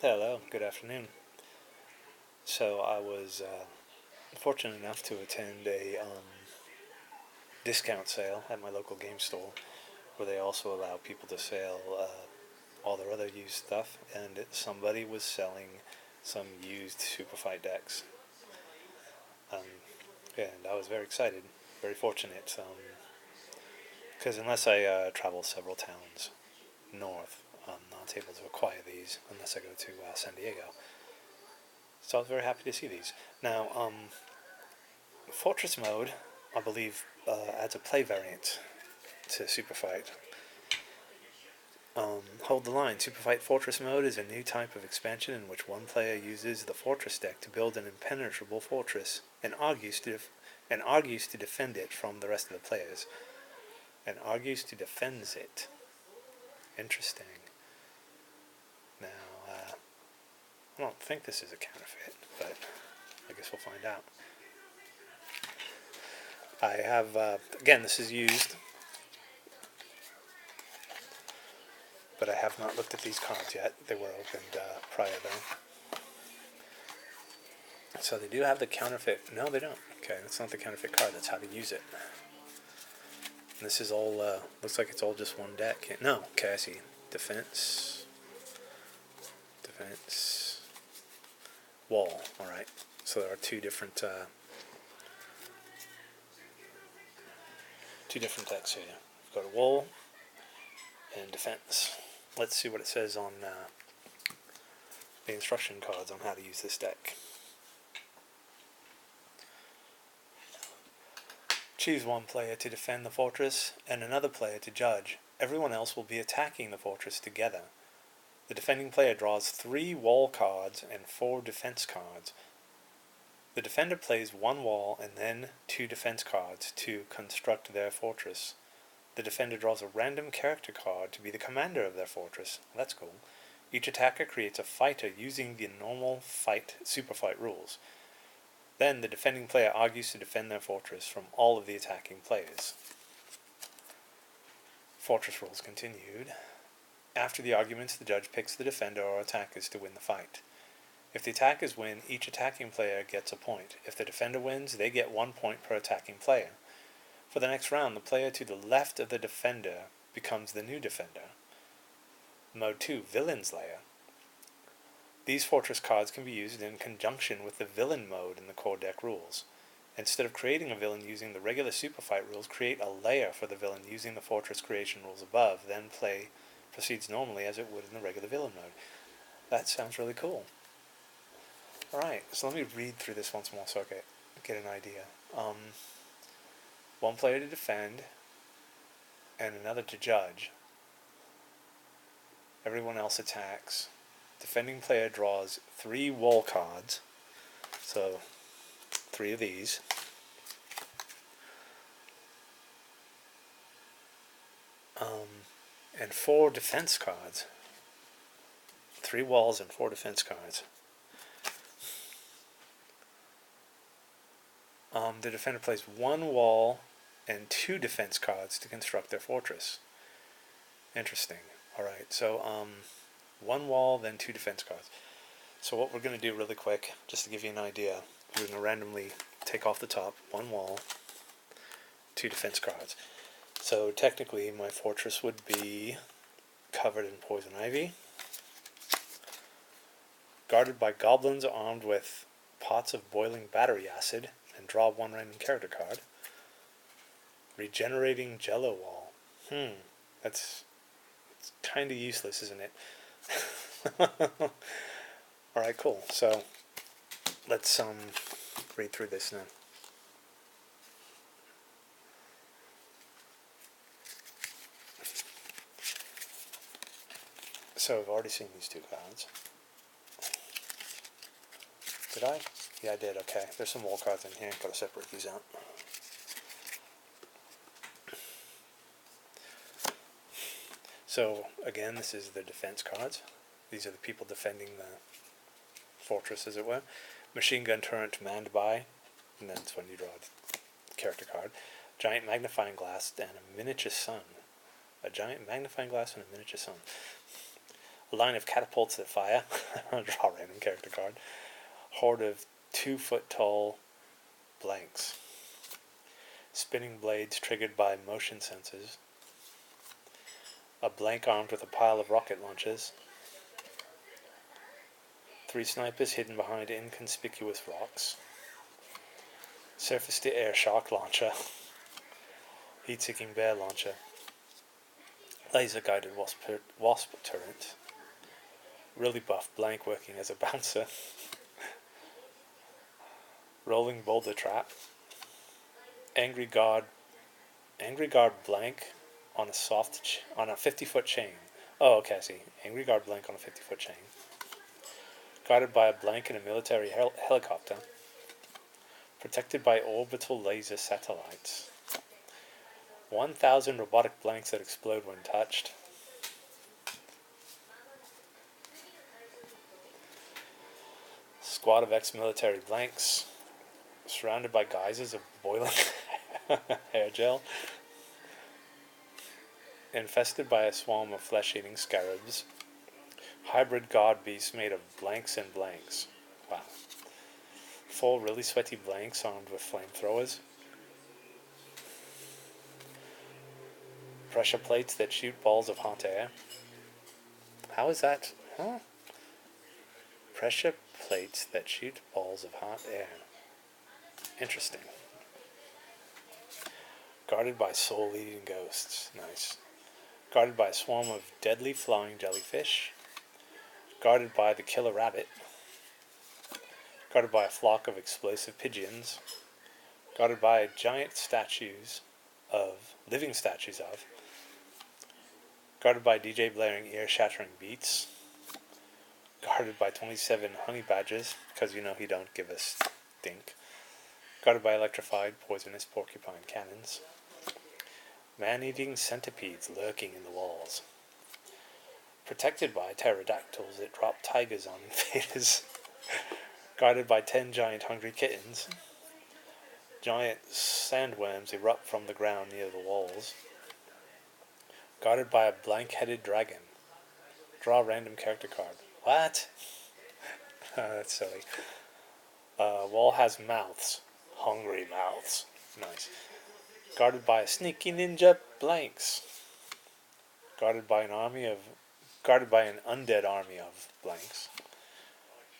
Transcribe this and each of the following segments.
Hello, good afternoon. So I was fortunate enough to attend a discount sale at my local game store where they also allow people to sell all their other used stuff, and somebody was selling some used Superfight decks. Um, and I was very excited, very fortunate, because unless I travel several towns north, I'm not able to acquire these unless I go to San Diego. So I was very happy to see these. Now, Fortress Mode, I believe, adds a play variant to Superfight. Hold the line. Superfight Fortress Mode is a new type of expansion in which one player uses the Fortress deck to build an impenetrable fortress and argues to defend it from the rest of the players. And argues to defends it. Interesting. Now, I don't think this is a counterfeit, but I guess we'll find out. I have, again, this is used, but I have not looked at these cards yet. They were opened prior though. So they do have the counterfeit. No, they don't. Okay, that's not the counterfeit card. That's how to use it. And this is all, looks like it's all just one deck. No, okay, I see. Defense. Defense. Wall. Alright. So there are two different decks here. We've got a wall and defense. Let's see what it says on the instruction cards on how to use this deck. Choose one player to defend the fortress and another player to judge. Everyone else will be attacking the fortress together. The defending player draws 3 wall cards and 4 defense cards. The defender plays 1 wall and then 2 defense cards to construct their fortress. The defender draws a random character card to be the commander of their fortress. That's cool. Each attacker creates a fighter using the normal Superfight rules. Then the defending player argues to defend their fortress from all of the attacking players. Fortress rules continued. After the arguments, the judge picks the defender or attackers to win the fight. If the attackers win, each attacking player gets a point. If the defender wins, they get 1 point per attacking player. For the next round, the player to the left of the defender becomes the new defender. Mode 2, Villain's Lair. These fortress cards can be used in conjunction with the villain mode in the core deck rules. Instead of creating a villain using the regular Superfight rules, create a layer for the villain using the fortress creation rules above, then play proceeds normally as it would in the regular villain mode. That sounds really cool. Alright, so let me read through this once more so I get an idea. 1 player to defend, and another to judge. Everyone else attacks. Defending player draws 3 wall cards, so 3 of these. And 4 defense cards. 3 walls and 4 defense cards. The defender plays 1 wall and 2 defense cards to construct their fortress. Interesting. Alright, so 1 wall, then 2 defense cards. So what we're going to do really quick, just to give you an idea, we're going to randomly take off the top 1 wall, 2 defense cards. So technically my fortress would be covered in poison ivy, guarded by goblins armed with pots of boiling battery acid, and draw 1 random character card. Regenerating jello wall. It's kind of useless, isn't it? Alright, cool. So let's read through this now. So I've already seen these 2 cards. Did I? Yeah, I did. Okay. There's some wall cards in here. Gotta separate these out. So, again, this is the defense cards. These are the people defending the fortress, as it were. Machine gun turret manned by, and that's when you draw the character card. Giant magnifying glass and a miniature sun. A giant magnifying glass and a miniature sun. A line of catapults that fire. Draw a random character card. Horde of 2-foot-tall blanks. Spinning blades triggered by motion sensors. A blank armed with a pile of rocket launchers. 3 snipers hidden behind inconspicuous rocks. Surface-to-air shark launcher. Heat-seeking bear launcher. Laser-guided wasp turret. Really buff blank working as a bouncer. Rolling boulder trap. Angry guard blank on a 50-foot chain. Oh, okay, I see. Angry guard blank on a 50-foot chain. Guarded by a blank in a military helicopter. Protected by orbital laser satellites. 1,000 robotic blanks that explode when touched. Squad of ex-military blanks. Surrounded by geysers of boiling hair gel. Infested by a swarm of flesh-eating scarabs. Hybrid god beast made of blanks and blanks. Wow. 4 really sweaty blanks armed with flamethrowers. Pressure plates that shoot balls of hot air. How is that? Huh? Pressure plates that shoot balls of hot air. Interesting. Guarded by soul-eating ghosts. Nice. Guarded by a swarm of deadly flying jellyfish. Guarded by the killer rabbit. Guarded by a flock of explosive pigeons. Guarded by giant living statues of. Guarded by DJ blaring ear-shattering beats. Guarded by 27 honey badgers, because you know he don't give a stink. Guarded by electrified poisonous porcupine cannons. Man-eating centipedes lurking in the walls. Protected by pterodactyls that drop tigers on invaders. Guarded by 10 giant hungry kittens. Giant sandworms erupt from the ground near the walls. Guarded by a blank-headed dragon. Draw a random character card. What? That's silly. Wall has mouths. Hungry mouths. Nice. Guarded by a sneaky ninja blanks. Guarded by an undead army of blanks.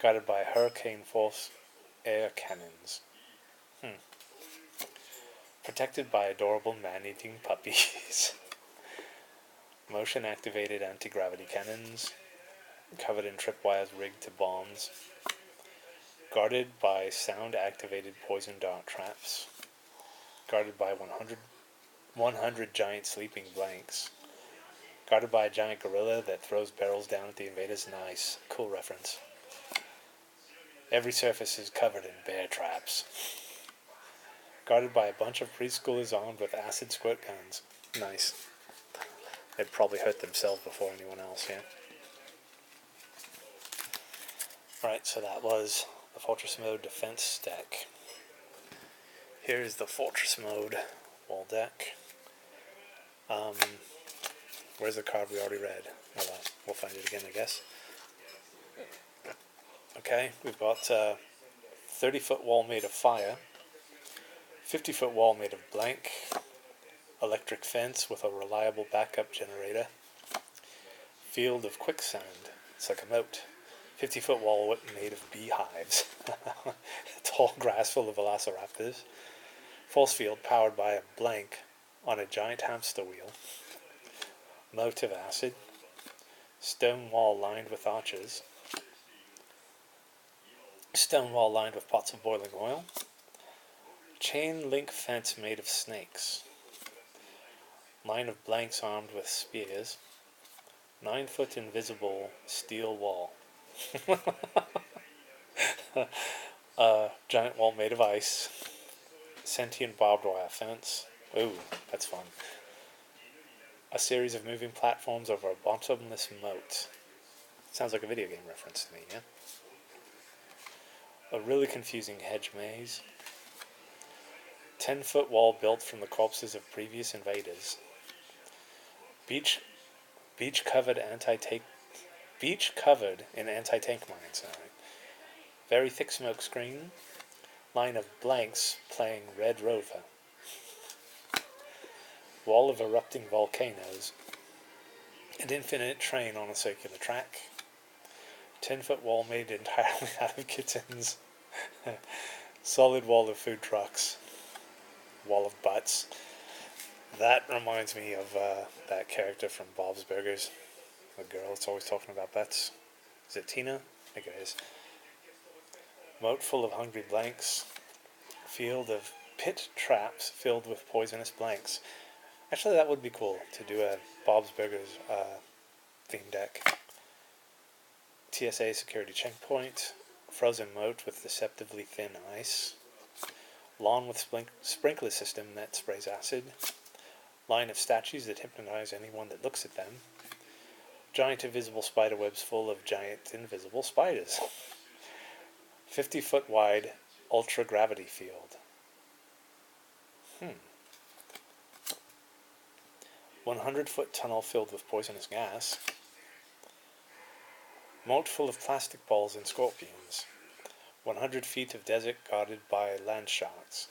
Guarded by hurricane force air cannons. Protected by adorable man-eating puppies. Motion-activated anti-gravity cannons. Covered in tripwires rigged to bombs. Guarded by sound-activated poison dart traps. Guarded by 100 giant sleeping blanks. Guarded by a giant gorilla that throws barrels down at the invaders. Nice. Cool reference. Every surface is covered in bear traps. Guarded by a bunch of preschoolers armed with acid squirt guns. Nice. They'd probably hurt themselves before anyone else, yeah? Alright, so that was the Fortress Mode defense deck. Here's the Fortress Mode wall deck. Where's the card we already read? Oh well, we'll find it again, I guess. Okay, we've got 30-foot wall made of fire, 50-foot wall made of blank, electric fence with a reliable backup generator, field of quicksand, it's like a moat, 50-foot wall made of beehives, tall grass full of velociraptors, force field powered by a blank on a giant hamster wheel, moat of acid, stone wall lined with arches, stone wall lined with pots of boiling oil, chain link fence made of snakes, line of blanks armed with spears, 9-foot invisible steel wall, giant wall made of ice, sentient barbed wire fence, ooh, that's fun, a series of moving platforms over a bottomless moat. Sounds like a video game reference to me, yeah? A really confusing hedge maze. 10-foot wall built from the corpses of previous invaders. Beach-covered Beach covered in anti-tank mines. Alright. Very thick smoke screen. Line of blanks playing Red Rover. Wall of erupting volcanoes. An infinite train on a circular track. 10-foot wall made entirely out of kittens. Solid wall of food trucks. Wall of butts. That reminds me of that character from Bob's Burgers. The girl that's always talking about butts. Is it Tina? I think it is. Moat full of hungry blanks. Field of pit traps filled with poisonous blanks. Actually, that would be cool to do a Bob's Burgers theme deck. TSA security checkpoint. Frozen moat with deceptively thin ice. Lawn with sprinkler system that sprays acid. Line of statues that hypnotize anyone that looks at them. Giant invisible spider webs full of giant invisible spiders. 50-foot wide ultra-gravity field. 100-foot tunnel filled with poisonous gas. Moat full of plastic balls and scorpions. 100 feet of desert guarded by land sharks.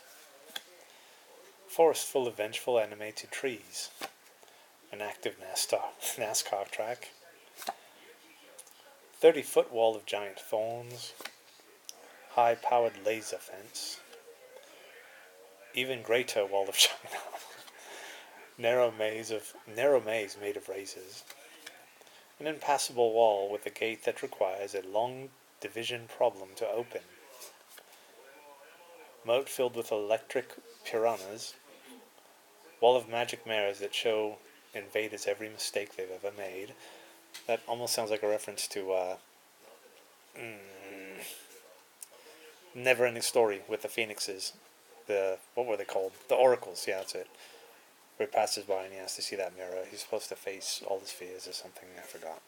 Forest full of vengeful animated trees. An active NASCAR track. 30-foot wall of giant thorns. High-powered laser fence. Even greater wall of China. narrow maze made of razors. An impassable wall with a gate that requires a long division problem to open. Moat filled with electric piranhas. Wall of magic mirrors that show invaders every mistake they've ever made. That almost sounds like a reference to Never-Ending Story with the Phoenixes. What were they called? The Oracles, yeah, that's it. Where he passes by and he has to see that mirror. He's supposed to face all his fears or something, I forgot.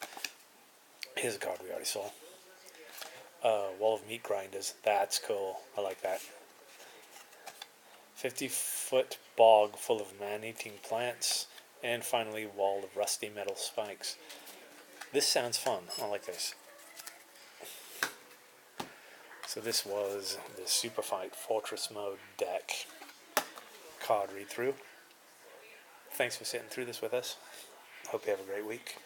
Here's a card we already saw. Wall of meat grinders. That's cool. I like that. 50-foot bog full of man-eating plants. And finally, wall of rusty metal spikes. This sounds fun. I like this. So this was the Superfight Fortress Mode deck card read-through. Thanks for sitting through this with us. Hope you have a great week.